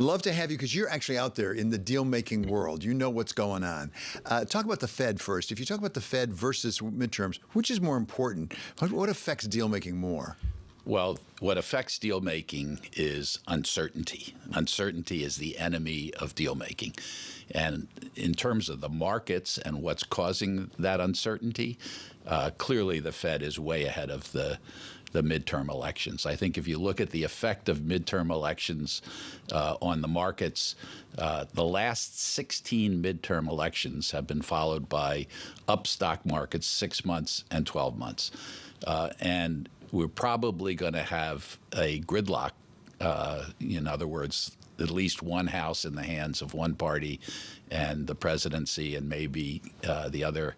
Love to have you because you're actually out there in the deal-making world. You know what's going on. Talk about the Fed first. If you talk about the Fed versus midterms, which is more important? What affects deal-making more? Well, what affects deal-making is uncertainty. Uncertainty is the enemy of deal-making. And in terms of the markets and what's causing that uncertainty, clearly the Fed is way ahead of the midterm elections. I think if you look at the effect of midterm elections on the markets, the last 16 midterm elections have been followed by up stock markets 6 months and 12 months. And we're probably going to have a gridlock, in other words, at least one house in the hands of one party and the presidency and maybe the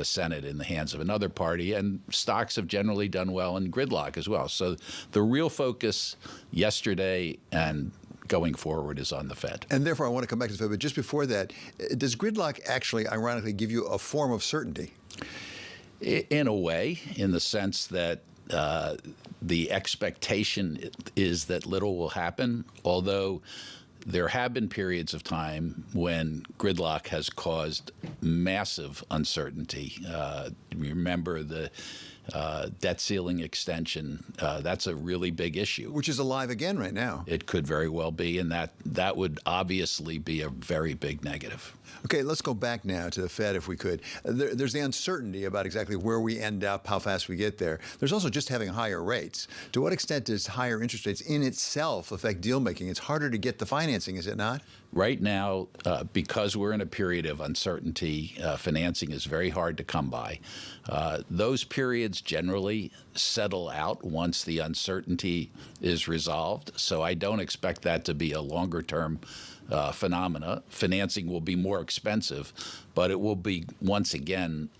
Senate in the hands of another party, and stocks have generally done well in gridlock as well. So the real focus yesterday and going forward is on the Fed. And therefore, I want to come back to the Fed, but just before that, does gridlock actually, ironically, give you a form of certainty? In a way, in the sense that the expectation is that little will happen, although there have been periods of time when gridlock has caused massive uncertainty. Remember the debt ceiling extension. That's a really big issue. Which is alive again right now. It could very well be, and that would obviously be a very big negative. Okay, let's go back now to the Fed if we could. There's the uncertainty about exactly where we end up, how fast we get there. There's also just having higher rates. To what extent does higher interest rates in itself affect deal making? It's harder to get the financing, is it not? Right now, because we're in a period of uncertainty, financing is very hard to come by. Those periods generally settle out once the uncertainty is resolved. So I don't expect that to be a longer-term phenomena. Financing will be more expensive, but it will be, once again,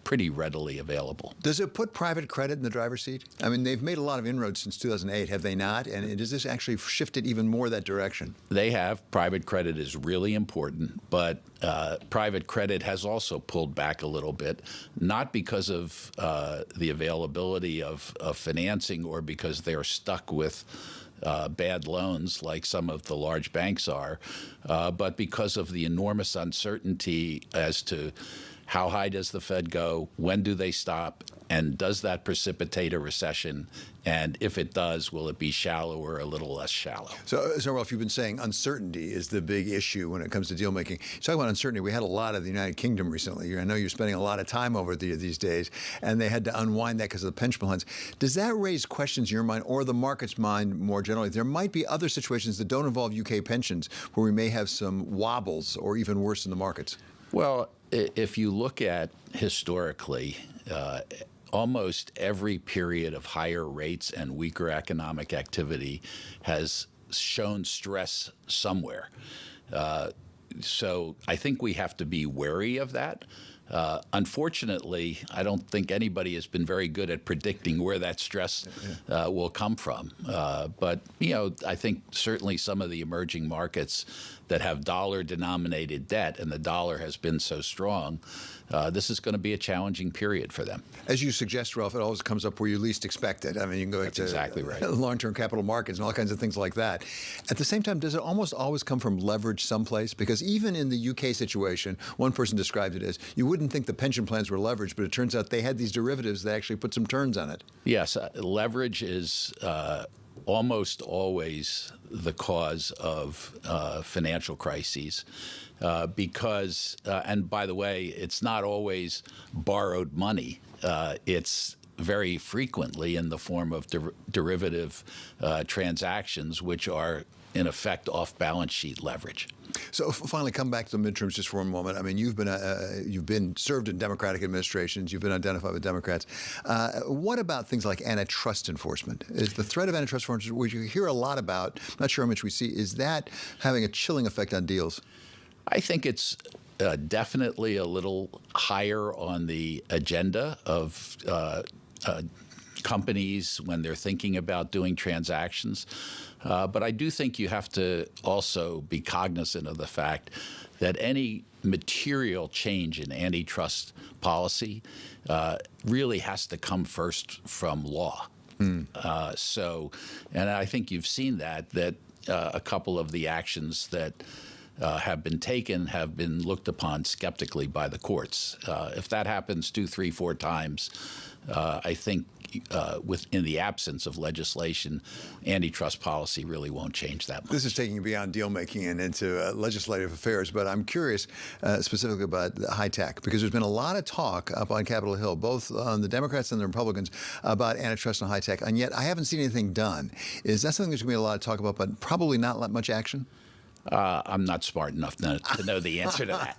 pretty readily available. Does it put private credit in the driver's seat? I mean, they've made a lot of inroads since 2008, have they not? And does this actually shift it even more that direction? They have. Private credit is really important, but private credit has also pulled back a little bit, not because of the availability of financing or because they're stuck with bad loans like some of the large banks are, but because of the enormous uncertainty as to how high does the Fed go, when do they stop, and does that precipitate a recession? And if it does, will it be shallow or a little less shallow? So Ralph, you've been saying uncertainty is the big issue when it comes to deal making. Talk about uncertainty. We had a lot of the United Kingdom recently. I know you're spending a lot of time over there these days, and they had to unwind that because of the pension plans. Does that raise questions in your mind or the market's mind more generally? There might be other situations that don't involve UK pensions where we may have some wobbles or even worse in the markets. Well, if you look at historically, almost every period of higher rates and weaker economic activity has shown stress somewhere. So I think we have to be wary of that. Unfortunately, I don't think anybody has been very good at predicting where that stress will come from. But, I think certainly some of the emerging markets that have dollar-denominated debt, and the dollar has been so strong, this is going to be a challenging period for them. As you suggest, Ralph, it always comes up where you least expect it. I mean, you can go That's to exactly right. long-term capital markets and all kinds of things like that. At the same time, does it almost always come from leverage someplace? Because even in the UK situation, one person described it as, you wouldn't think the pension plans were leveraged, but it turns out they had these derivatives that actually put some turns on it. Yes, leverage is almost always the cause of financial crises because, and by the way, it's not always borrowed money. It's very frequently in the form of derivative transactions, which are in effect off-balance sheet leverage. So finally, come back to the midterms just for a moment. I mean, you've been served in Democratic administrations. You've been identified with Democrats. What about things like antitrust enforcement? Is the threat of antitrust enforcement, which you hear a lot about, not sure how much we see, is that having a chilling effect on deals? I think it's definitely a little higher on the agenda of companies when they're thinking about doing transactions. But I do think you have to also be cognizant of the fact that any material change in antitrust policy really has to come first from law. And I think you've seen that a couple of the actions that have been taken have been looked upon skeptically by the courts. If that happens 2, 3, 4 times, I think in the absence of legislation, antitrust policy really won't change that much. This is taking you beyond deal making and into legislative affairs, but I'm curious specifically about high tech, because there's been a lot of talk up on Capitol Hill, both on the Democrats and the Republicans, about antitrust and high tech, and yet I haven't seen anything done. Is that something there's going to be a lot of talk about, but probably not much action? I'm not smart enough to know the answer to that.